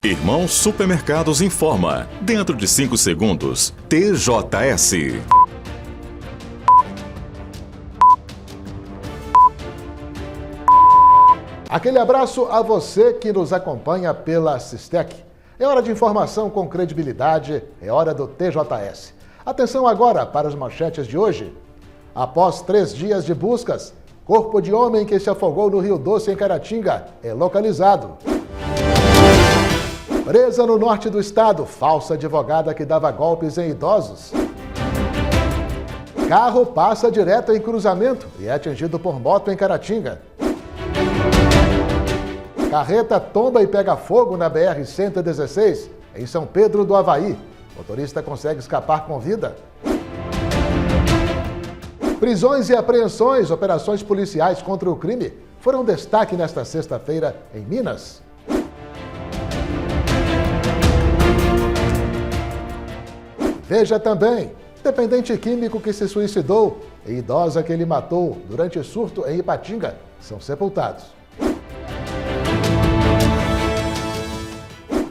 Irmão Supermercados informa. Dentro de 5 segundos, TJS. Aquele abraço a você que nos acompanha pela Sistec. É hora de informação com credibilidade, é hora do TJS. Atenção agora para as manchetes de hoje. Após 3 dias de buscas, corpo de homem que se afogou no Rio Doce, em Caratinga, é localizado. Presa no norte do estado, falsa advogada que dava golpes em idosos. Carro passa direto em cruzamento e é atingido por moto em Caratinga. Carreta tomba e pega fogo na BR-116, em São Pedro do Avaí. Motorista consegue escapar com vida. Prisões e apreensões, operações policiais contra o crime foram destaque nesta sexta-feira em Minas. Veja também, dependente químico que se suicidou e idosa que ele matou durante surto em Ipatinga são sepultados.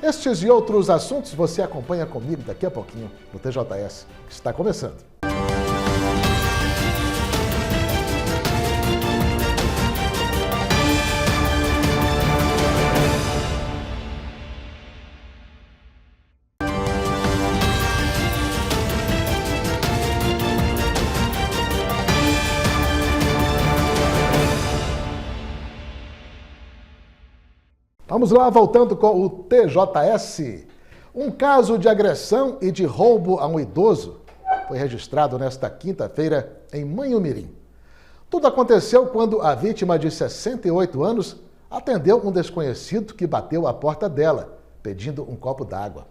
Estes e outros assuntos você acompanha comigo daqui a pouquinho no TJS, que está começando. Vamos lá, voltando com o TJS. Um caso de agressão e de roubo a um idoso foi registrado nesta quinta-feira em Manhumirim. Tudo aconteceu quando a vítima de 68 anos atendeu um desconhecido que bateu à porta dela, pedindo um copo d'água.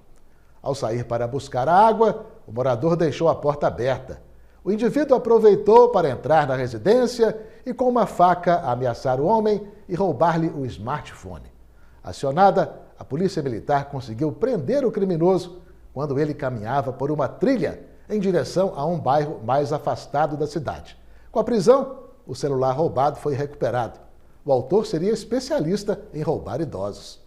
Ao sair para buscar a água, o morador deixou a porta aberta. O indivíduo aproveitou para entrar na residência e, com uma faca, ameaçar o homem e roubar-lhe o smartphone. Acionada, a Polícia Militar conseguiu prender o criminoso quando ele caminhava por uma trilha em direção a um bairro mais afastado da cidade. Com a prisão, o celular roubado foi recuperado. O autor seria especialista em roubar idosos.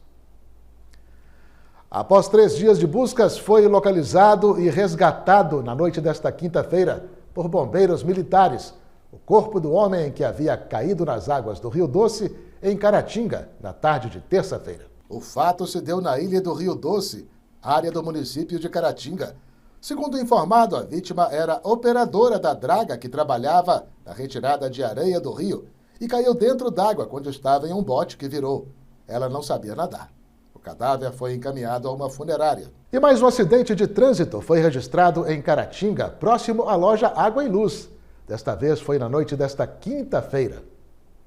Após 3 dias de buscas, foi localizado e resgatado na noite desta quinta-feira por bombeiros militares o corpo do homem que havia caído nas águas do Rio Doce, em Caratinga, na tarde de terça-feira. O fato se deu na ilha do Rio Doce, área do município de Caratinga. Segundo informado, a vítima era operadora da draga que trabalhava na retirada de areia do rio e caiu dentro d'água quando estava em um bote que virou. Ela não sabia nadar. O cadáver foi encaminhado a uma funerária. E mais um acidente de trânsito foi registrado em Caratinga, próximo à loja Água e Luz. Desta vez foi na noite desta quinta-feira.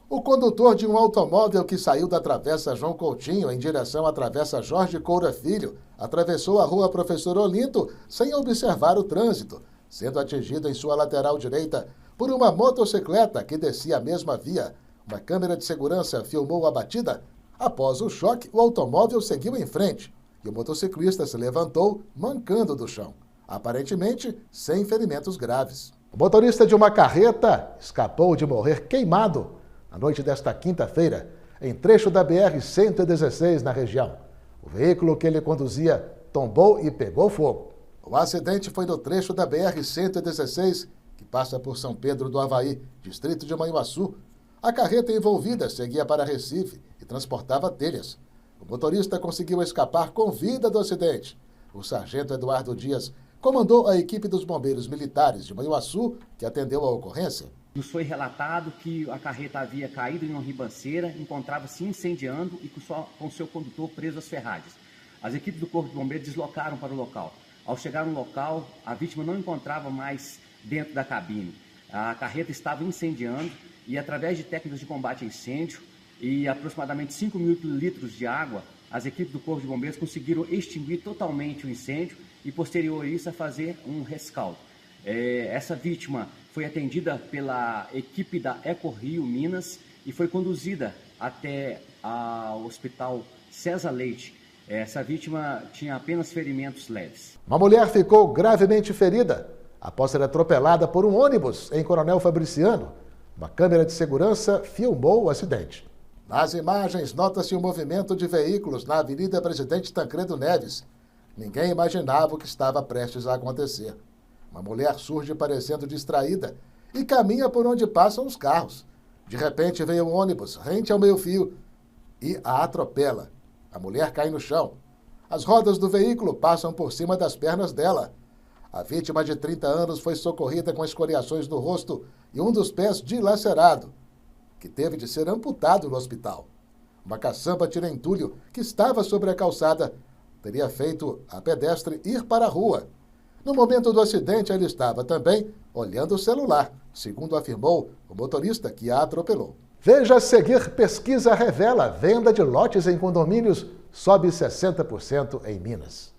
O condutor de um automóvel que saiu da Travessa João Coutinho em direção à Travessa Jorge Coura Filho atravessou a rua Professor Olinto sem observar o trânsito, sendo atingido em sua lateral direita por uma motocicleta que descia a mesma via. Uma câmera de segurança filmou a batida. Após o choque, o automóvel seguiu em frente e o motociclista se levantou mancando do chão, aparentemente sem ferimentos graves. O motorista de uma carreta escapou de morrer queimado na noite desta quinta-feira, em trecho da BR-116 na região. O veículo que ele conduzia tombou e pegou fogo. O acidente foi no trecho da BR-116, que passa por São Pedro do Avaí, distrito de Manhuaçu. A carreta envolvida seguia para Recife e transportava telhas. O motorista conseguiu escapar com vida do acidente. O sargento Eduardo Dias comandou a equipe dos bombeiros militares de Manhuaçu, que atendeu a ocorrência. Nos foi relatado que a carreta havia caído em uma ribanceira, encontrava-se incendiando e com seu condutor preso às ferragens. As equipes do Corpo de Bombeiros deslocaram para o local. Ao chegar no local, a vítima não encontrava mais dentro da cabine. A carreta estava incendiando e, através de técnicas de combate a incêndio e aproximadamente 5.000 litros de água, as equipes do Corpo de Bombeiros conseguiram extinguir totalmente o incêndio e, posterior a isso, a fazer um rescaldo. Essa vítima foi atendida pela equipe da Eco Rio Minas e foi conduzida até o Hospital César Leite. Essa vítima tinha apenas ferimentos leves. Uma mulher ficou gravemente ferida após ser atropelada por um ônibus em Coronel Fabriciano. Uma câmera de segurança filmou o acidente. Nas imagens, nota-se um movimento de veículos na Avenida Presidente Tancredo Neves. Ninguém imaginava o que estava prestes a acontecer. Uma mulher surge parecendo distraída e caminha por onde passam os carros. De repente vem um ônibus rente ao meio-fio e a atropela. A mulher cai no chão. As rodas do veículo passam por cima das pernas dela. A vítima de 30 anos foi socorrida com escoriações no rosto e um dos pés dilacerado, que teve de ser amputado no hospital. Uma caçamba tira-entulho que estava sobre a calçada teria feito a pedestre ir para a rua. No momento do acidente, ele estava também olhando o celular, segundo afirmou o motorista que a atropelou. Veja a seguir: pesquisa revela venda de lotes em condomínios sobe 60% em Minas.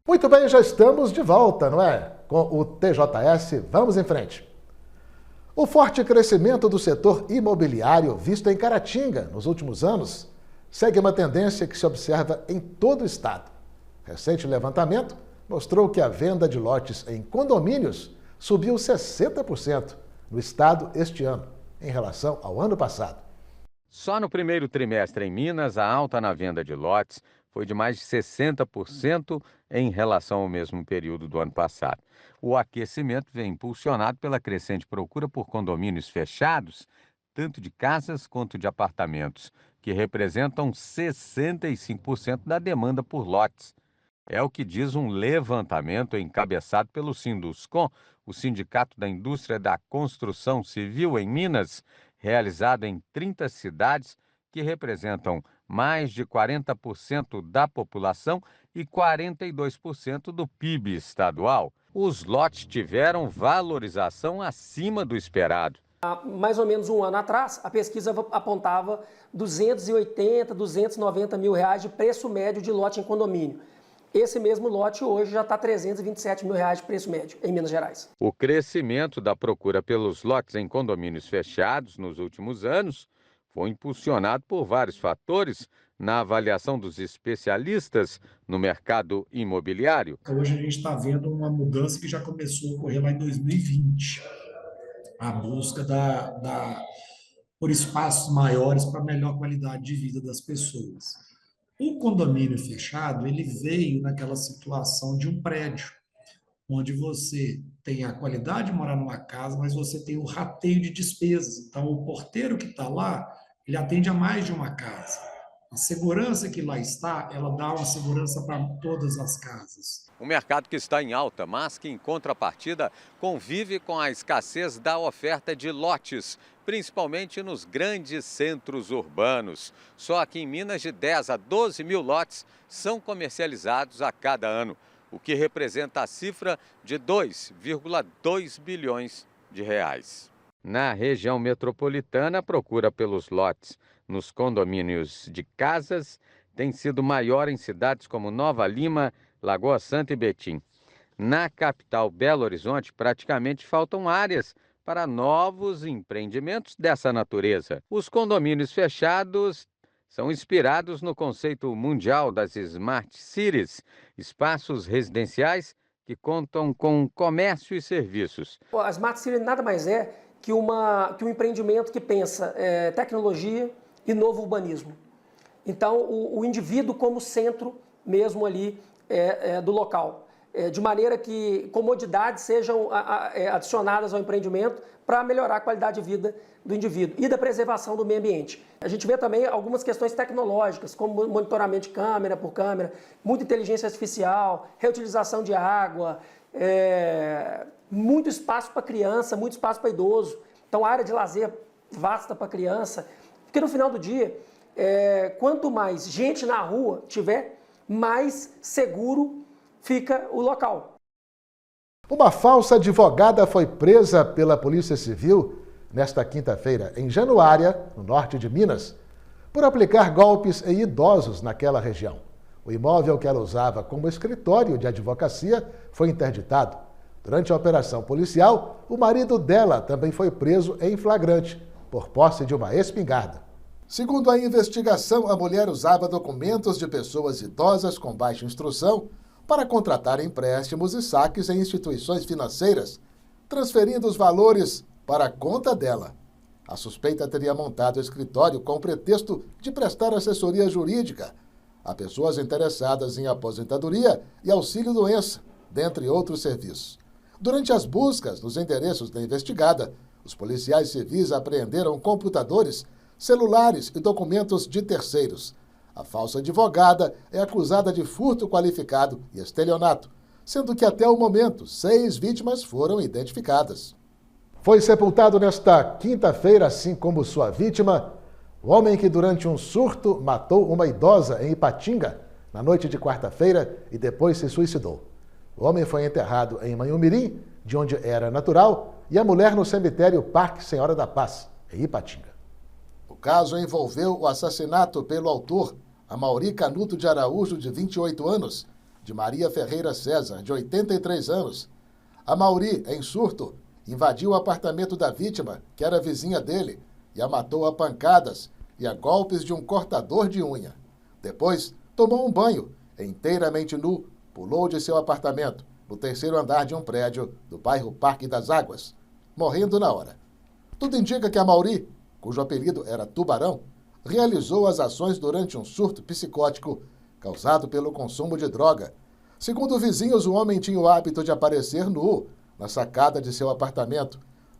Muito bem, já estamos de volta, não é? Com o TJS, vamos em frente. O forte crescimento do setor imobiliário visto em Caratinga nos últimos anos segue uma tendência que se observa em todo o estado. Recente levantamento mostrou que a venda de lotes em condomínios subiu 60% no estado este ano, em relação ao ano passado. Só no primeiro trimestre em Minas, a alta na venda de lotes foi de mais de 60% em relação ao mesmo período do ano passado. O aquecimento vem impulsionado pela crescente procura por condomínios fechados, tanto de casas quanto de apartamentos, que representam 65% da demanda por lotes. É o que diz um levantamento encabeçado pelo Sinduscon, o Sindicato da Indústria da Construção Civil em Minas, realizado em 30 cidades, que representam mais de 40% da população e 42% do PIB estadual. Os lotes tiveram valorização acima do esperado. Há mais ou menos um ano atrás, a pesquisa apontava 280, 290 mil reais de preço médio de lote em condomínio. Esse mesmo lote hoje já está 327 mil reais de preço médio em Minas Gerais. O crescimento da procura pelos lotes em condomínios fechados nos últimos anos foi impulsionado por vários fatores na avaliação dos especialistas no mercado imobiliário. Hoje a gente está vendo uma mudança que já começou a ocorrer lá em 2020. A busca por espaços maiores para melhor qualidade de vida das pessoas. O condomínio fechado, ele veio naquela situação de um prédio, onde você tem a qualidade de morar numa casa, mas você tem o rateio de despesas. Então, o porteiro que está lá, ele atende a mais de uma casa. A segurança que lá está, ela dá uma segurança para todas as casas. Um mercado que está em alta, mas que, em contrapartida, convive com a escassez da oferta de lotes, principalmente nos grandes centros urbanos. Só aqui em Minas, de 10 a 12 mil lotes são comercializados a cada ano, o que representa a cifra de 2,2 bilhões de reais. Na região metropolitana, a procura pelos lotes nos condomínios de casas tem sido maior em cidades como Nova Lima, Lagoa Santa e Betim. Na capital Belo Horizonte, praticamente faltam áreas para novos empreendimentos dessa natureza. Os condomínios fechados são inspirados no conceito mundial das Smart Cities, espaços residenciais que contam com comércio e serviços. A Smart City nada mais é que um empreendimento que pensa tecnologia e novo urbanismo. Então, o indivíduo como centro mesmo ali do local, de maneira que comodidades sejam adicionadas ao empreendimento para melhorar a qualidade de vida do indivíduo e da preservação do meio ambiente. A gente vê também algumas questões tecnológicas, como monitoramento de câmera por câmera, muita inteligência artificial, reutilização de água, muito espaço para criança, muito espaço para idoso. Então, a área de lazer vasta para criança, porque no final do dia, quanto mais gente na rua tiver, mais seguro fica o local. Uma falsa advogada foi presa pela Polícia Civil nesta quinta-feira em Januária, no norte de Minas, por aplicar golpes em idosos naquela região. O imóvel que ela usava como escritório de advocacia foi interditado. Durante a operação policial, o marido dela também foi preso em flagrante por posse de uma espingarda. Segundo a investigação, a mulher usava documentos de pessoas idosas com baixa instrução para contratar empréstimos e saques em instituições financeiras, transferindo os valores para a conta dela. A suspeita teria montado o escritório com o pretexto de prestar assessoria jurídica a pessoas interessadas em aposentadoria e auxílio-doença, dentre outros serviços. Durante as buscas nos endereços da investigada, os policiais civis apreenderam computadores, celulares e documentos de terceiros. A falsa advogada é acusada de furto qualificado e estelionato, sendo que até o momento 6 vítimas foram identificadas. Foi sepultado nesta quinta-feira, assim como sua vítima, o homem que durante um surto matou uma idosa em Ipatinga na noite de quarta-feira e depois se suicidou. O homem foi enterrado em Manhumirim, de onde era natural, e a mulher no cemitério Parque Senhora da Paz, em Ipatinga. O caso envolveu o assassinato pelo autor, Amaury Canuto de Araújo, de 28 anos, de Maria Ferreira César, de 83 anos. Amaury, em surto, invadiu o apartamento da vítima, que era vizinha dele, e a matou a pancadas e a golpes de um cortador de unha. Depois, tomou um banho, inteiramente nu, pulou de seu apartamento, no 3º andar de um prédio do bairro Parque das Águas, morrendo na hora. Tudo indica que Amaury, cujo apelido era Tubarão, realizou as ações durante um surto psicótico causado pelo consumo de droga. Segundo vizinhos, o homem tinha o hábito de aparecer nu na sacada de seu apartamento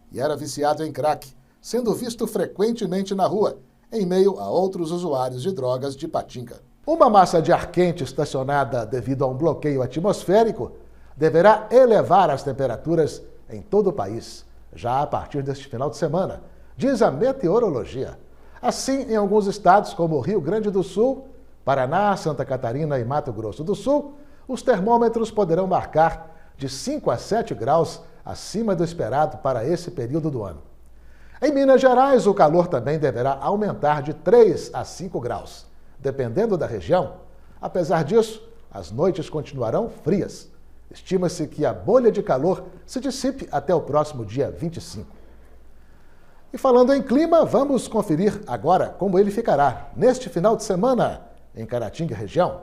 e era viciado em crack, sendo visto frequentemente na rua, em meio a outros usuários de drogas de Ipatinga. Uma massa de ar quente estacionada devido a um bloqueio atmosférico deverá elevar as temperaturas em todo o país, já a partir deste final de semana, diz a meteorologia. Assim, em alguns estados como Rio Grande do Sul, Paraná, Santa Catarina e Mato Grosso do Sul, os termômetros poderão marcar de 5 a 7 graus acima do esperado para esse período do ano. Em Minas Gerais, o calor também deverá aumentar de 3 a 5 graus, dependendo da região. Apesar disso, as noites continuarão frias. Estima-se que a bolha de calor se dissipe até o próximo dia 25. E falando em clima, vamos conferir agora como ele ficará neste final de semana em Caratinga e região.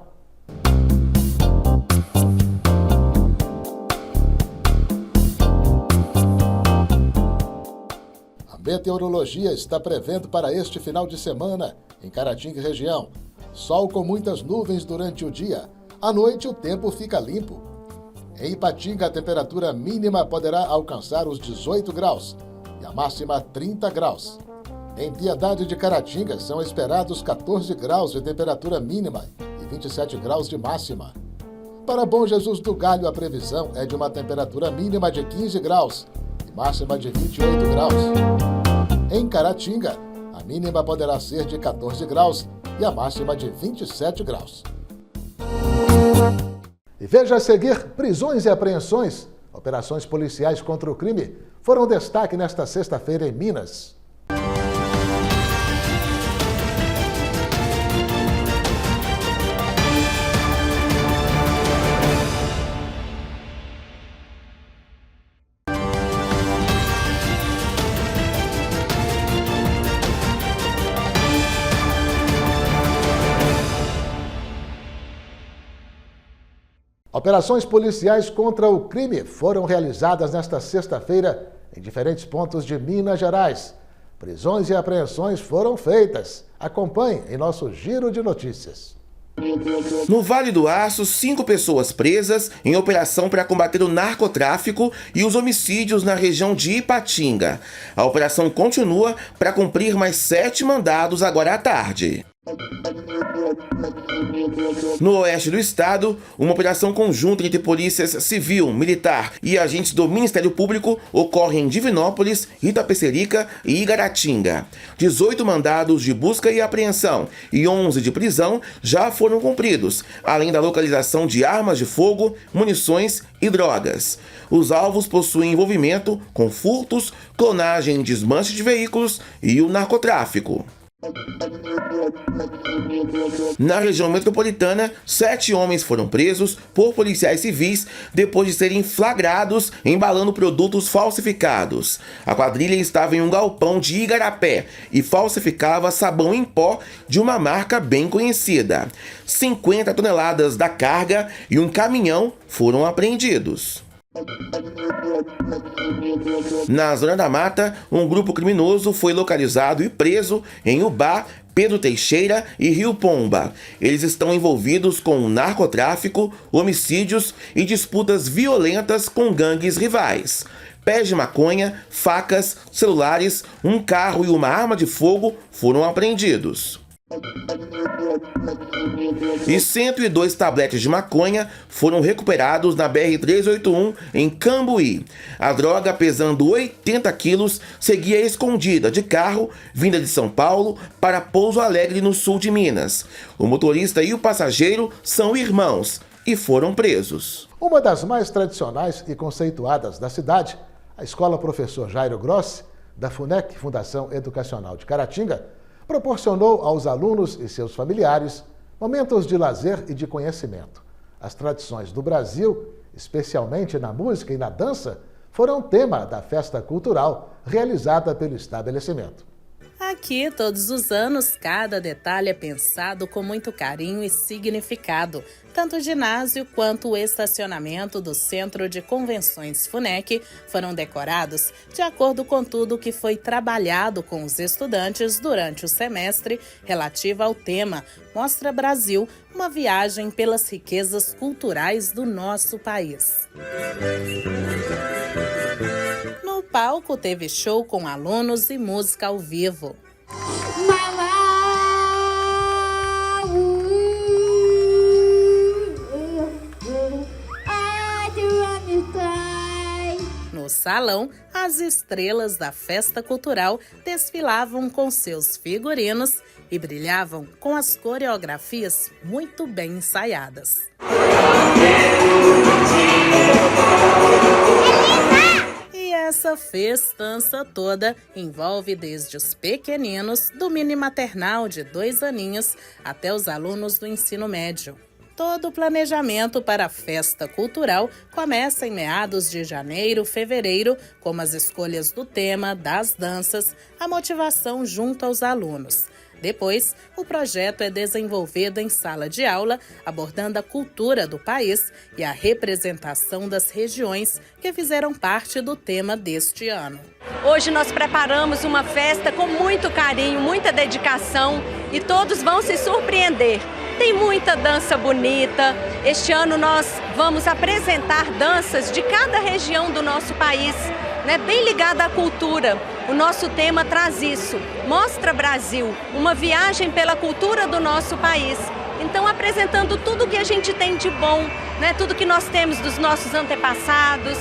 A meteorologia está prevendo para este final de semana em Caratinga e região sol com muitas nuvens durante o dia. À noite o tempo fica limpo. Em Ipatinga, a temperatura mínima poderá alcançar os 18 graus e a máxima 30 graus. Em Piedade de Caratinga, são esperados 14 graus de temperatura mínima e 27 graus de máxima. Para Bom Jesus do Galho, a previsão é de uma temperatura mínima de 15 graus e máxima de 28 graus. Em Caratinga, a mínima poderá ser de 14 graus e a máxima de 27 graus. E veja a seguir, prisões e apreensões, operações policiais contra o crime, foram destaque nesta sexta-feira em Minas. Operações policiais contra o crime foram realizadas nesta sexta-feira em diferentes pontos de Minas Gerais. Prisões e apreensões foram feitas. Acompanhe em nosso Giro de Notícias. No Vale do Aço, 5 pessoas presas em operação para combater o narcotráfico e os homicídios na região de Ipatinga. A operação continua para cumprir mais 7 mandados agora à tarde. No oeste do estado, uma operação conjunta entre polícias civil, militar e agentes do Ministério Público ocorre em Divinópolis, Itapecerica e Igaratinga. 18 mandados de busca e apreensão e 11 de prisão já foram cumpridos, além da localização de armas de fogo, munições e drogas. Os alvos possuem envolvimento com furtos, clonagem e desmanche de veículos e o narcotráfico. Na região metropolitana, 7 homens foram presos por policiais civis depois de serem flagrados embalando produtos falsificados. A quadrilha estava em um galpão de Igarapé e falsificava sabão em pó de uma marca bem conhecida. 50 toneladas da carga e um caminhão foram apreendidos. Na Zona da Mata, um grupo criminoso foi localizado e preso em Ubá, Pedro Teixeira e Rio Pomba. Eles estão envolvidos com narcotráfico, homicídios e disputas violentas com gangues rivais. Pés de maconha, facas, celulares, um carro e uma arma de fogo foram apreendidos. E 102 tabletes de maconha foram recuperados na BR-381 em Cambuí. A droga, pesando 80 quilos, seguia escondida de carro, vinda de São Paulo para Pouso Alegre, no sul de Minas. O motorista e o passageiro são irmãos e foram presos. Uma das mais tradicionais e conceituadas da cidade, a Escola Professor Jairo Grossi, da FUNEC, Fundação Educacional de Caratinga, proporcionou aos alunos e seus familiares momentos de lazer e de conhecimento. As tradições do Brasil, especialmente na música e na dança, foram tema da festa cultural realizada pelo estabelecimento. Aqui, todos os anos, cada detalhe é pensado com muito carinho e significado. Tanto o ginásio quanto o estacionamento do Centro de Convenções FUNEC foram decorados de acordo com tudo que foi trabalhado com os estudantes durante o semestre relativo ao tema Mostra Brasil, uma viagem pelas riquezas culturais do nosso país. No palco teve show com alunos e música ao vivo. No salão, as estrelas da festa cultural desfilavam com seus figurinos e brilhavam com as coreografias muito bem ensaiadas. E essa festança toda envolve desde os pequeninos do mini maternal de 2 aninhos até os alunos do ensino médio. Todo o planejamento para a festa cultural começa em meados de janeiro, fevereiro, como as escolhas do tema, das danças, a motivação junto aos alunos. Depois, o projeto é desenvolvido em sala de aula, abordando a cultura do país e a representação das regiões que fizeram parte do tema deste ano. Hoje nós preparamos uma festa com muito carinho, muita dedicação e todos vão se surpreender. Tem muita dança bonita. Este ano nós vamos apresentar danças de cada região do nosso país, bem ligada à cultura. O nosso tema traz isso. Mostra Brasil, uma viagem pela cultura do nosso país. Então, apresentando tudo que a gente tem de bom, tudo que nós temos dos nossos antepassados,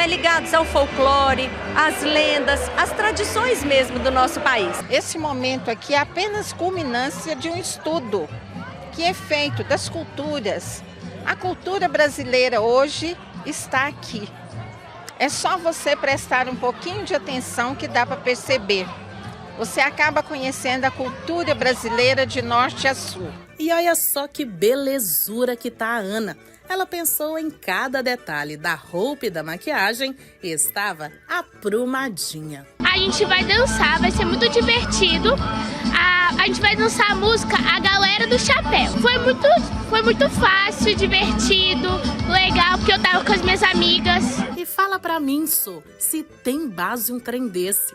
ligados ao folclore, às lendas, às tradições mesmo do nosso país. Esse momento aqui é apenas culminância de um estudo que é feito das culturas. A cultura brasileira hoje está aqui. É só você prestar um pouquinho de atenção que dá para perceber. Você acaba conhecendo a cultura brasileira de norte a sul. E olha só que belezura que tá a Ana. Ela pensou em cada detalhe da roupa e da maquiagem e estava aprumadinha. A gente vai dançar, vai ser muito divertido. A gente vai dançar a música A Galera do Chapéu. Foi muito fácil, divertido, legal, porque eu tava com as minhas amigas. E fala pra mim, Sô, se tem base um trem desse.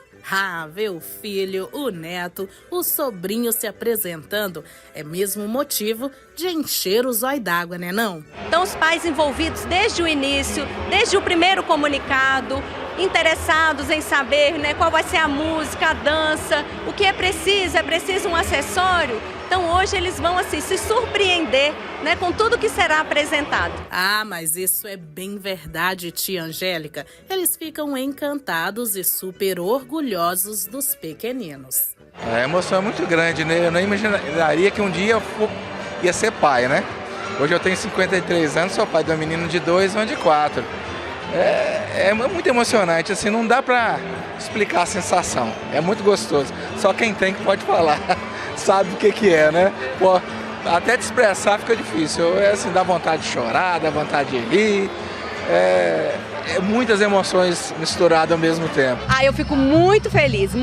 Ver o filho, o neto, o sobrinho se apresentando é mesmo motivo de encher o zóio d'água, né não? Então os pais envolvidos desde o início, desde o primeiro comunicado, interessados em saber qual vai ser a música, a dança, o que é preciso um acessório. Então hoje eles vão se surpreender com tudo que será apresentado. Mas isso é bem verdade, tia Angélica. Eles ficam encantados e super orgulhosos dos pequeninos. A emoção é muito grande, Eu não imaginaria que um dia eu ia ser pai, Hoje eu tenho 53 anos, sou pai de um menino de 2 e uma de 4. É muito emocionante, não dá para explicar a sensação. É muito gostoso. Só quem tem que pode falar. sabe o que é, né? Pô, até te expressar fica difícil. Assim, dá vontade de chorar, dá vontade de rir. Muitas emoções misturadas ao mesmo tempo. Eu fico muito feliz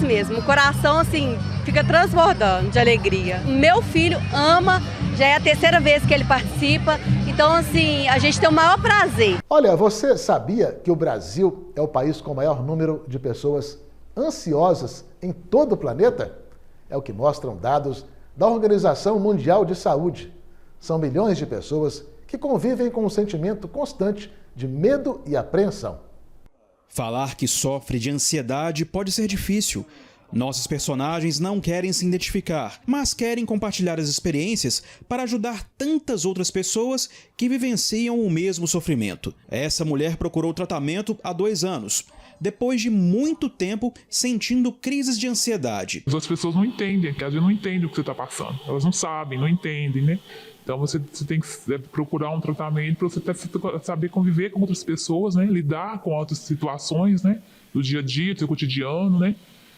mesmo. O coração, assim, fica transbordando de alegria. Meu filho ama, já é a terceira vez que ele participa, então, assim, a gente tem o maior prazer. Olha, você sabia que o Brasil é o país com o maior número de pessoas ansiosas em todo o planeta? É o que mostram dados da Organização Mundial de Saúde. São milhões de pessoas que convivem com um sentimento constante de medo e apreensão. Falar que sofre de ansiedade pode ser difícil. Nossos personagens não querem se identificar, mas querem compartilhar as experiências para ajudar tantas outras pessoas que vivenciam o mesmo sofrimento. Essa mulher procurou tratamento há 2 anos, depois de muito tempo sentindo crises de ansiedade. As pessoas não entendem, que às vezes não entendem o que você está passando. Elas não sabem, não entendem, né? Então você tem que procurar um tratamento para você saber conviver com outras pessoas, né? Lidar com outras situações, né? Do dia a dia, do seu cotidiano, né?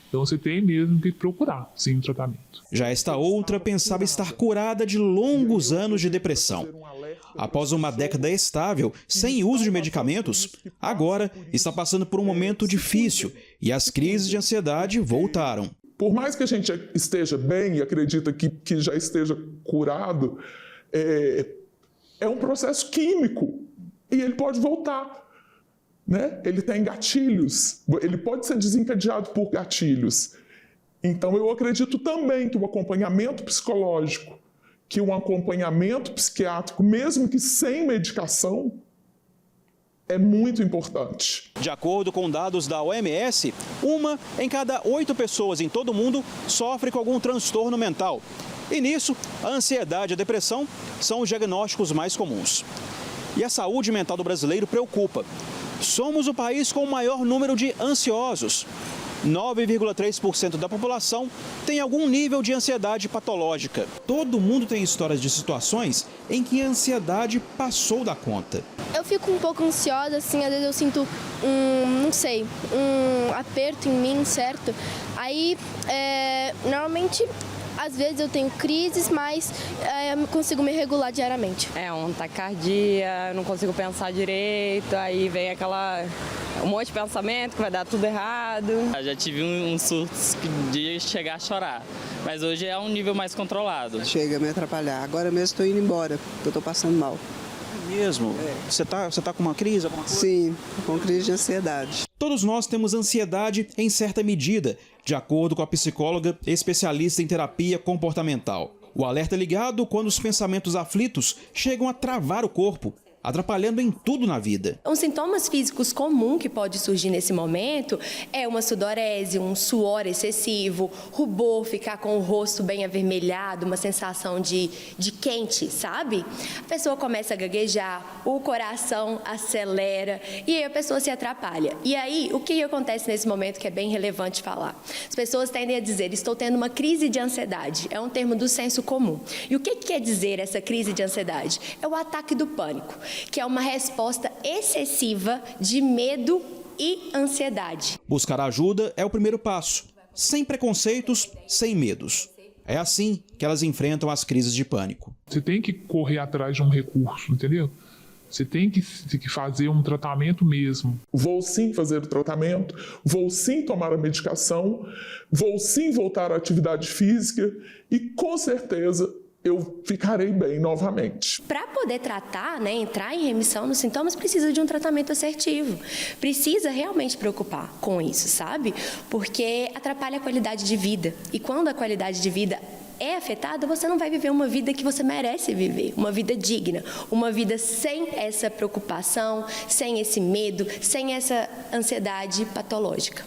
Então você tem mesmo que procurar, sim, um tratamento. Já esta outra pensava estar curada de longos anos de depressão. Após uma década estável, sem uso de medicamentos, agora está passando por um momento difícil e as crises de ansiedade voltaram. Por mais que a gente esteja bem e acredita que já esteja curado, é um processo químico e ele pode voltar. Né? Ele tem gatilhos, ele pode ser desencadeado por gatilhos. Então eu acredito também que o acompanhamento psicológico, que o acompanhamento psiquiátrico, mesmo que sem medicação, é muito importante. De acordo com dados da OMS, 1 em cada 8 pessoas em todo o mundo sofre com algum transtorno mental. E nisso, a ansiedade e a depressão são os diagnósticos mais comuns. E a saúde mental do brasileiro preocupa. Somos o país com o maior número de ansiosos. 9,3% da população tem algum nível de ansiedade patológica. Todo mundo tem histórias de situações em que a ansiedade passou da conta. Eu fico um pouco ansiosa, assim, às vezes eu sinto um aperto em mim, certo? Aí, normalmente, às vezes eu tenho crises, mas eu consigo me regular diariamente. Uma taquicardia, não consigo pensar direito, aí vem um monte de pensamento que vai dar tudo errado. Eu já tive um surto de chegar a chorar, mas hoje é um nível mais controlado. Chega a me atrapalhar. Agora mesmo estou indo embora, porque eu estou passando mal. Mesmo? Você tá com uma crise? Alguma coisa? Sim, com crise de ansiedade. Todos nós temos ansiedade em certa medida, de acordo com a psicóloga especialista em terapia comportamental. O alerta é ligado quando os pensamentos aflitos chegam a travar o corpo, atrapalhando em tudo na vida. Os sintomas físicos comuns que pode surgir nesse momento é uma sudorese, um suor excessivo, rubor, ficar com o rosto bem avermelhado, uma sensação de quente, sabe? A pessoa começa a gaguejar, o coração acelera e aí a pessoa se atrapalha. E aí, o que acontece nesse momento que é bem relevante falar? As pessoas tendem a dizer, estou tendo uma crise de ansiedade, é um termo do senso comum. E o que quer dizer essa crise de ansiedade? É o ataque do pânico, que é uma resposta excessiva de medo e ansiedade. Buscar ajuda é o primeiro passo, sem preconceitos, sem medos. É assim que elas enfrentam as crises de pânico. Você tem que correr atrás de um recurso, entendeu? Você tem que fazer um tratamento mesmo. Vou sim fazer o tratamento, vou sim tomar a medicação, vou sim voltar à atividade física e com certeza eu ficarei bem novamente. Para poder tratar, entrar em remissão nos sintomas, precisa de um tratamento assertivo. Precisa realmente preocupar com isso, sabe? Porque atrapalha a qualidade de vida. E quando a qualidade de vida é afetada, você não vai viver uma vida que você merece viver, uma vida digna, uma vida sem essa preocupação, sem esse medo, sem essa ansiedade patológica.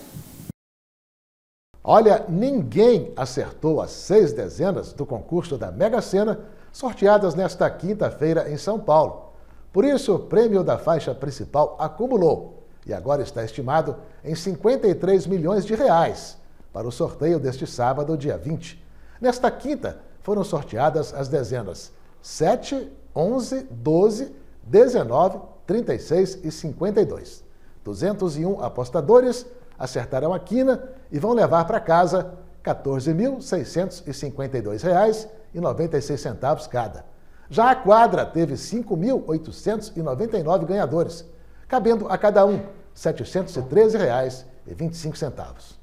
Olha, ninguém acertou as 6 dezenas do concurso da Mega Sena, sorteadas nesta quinta-feira em São Paulo. Por isso, o prêmio da faixa principal acumulou e agora está estimado em 53 milhões de reais para o sorteio deste sábado, dia 20. Nesta quinta, foram sorteadas as dezenas 7, 11, 12, 19, 36 e 52. 201 apostadores acertaram a quina e vão levar para casa R$ 14.652,96 cada. Já a quadra teve 5.899 ganhadores, cabendo a cada um R$ 713,25.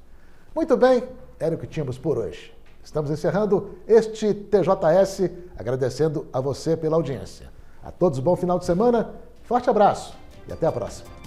Muito bem, era o que tínhamos por hoje. Estamos encerrando este TJS, agradecendo a você pela audiência. A todos, bom final de semana, forte abraço e até a próxima.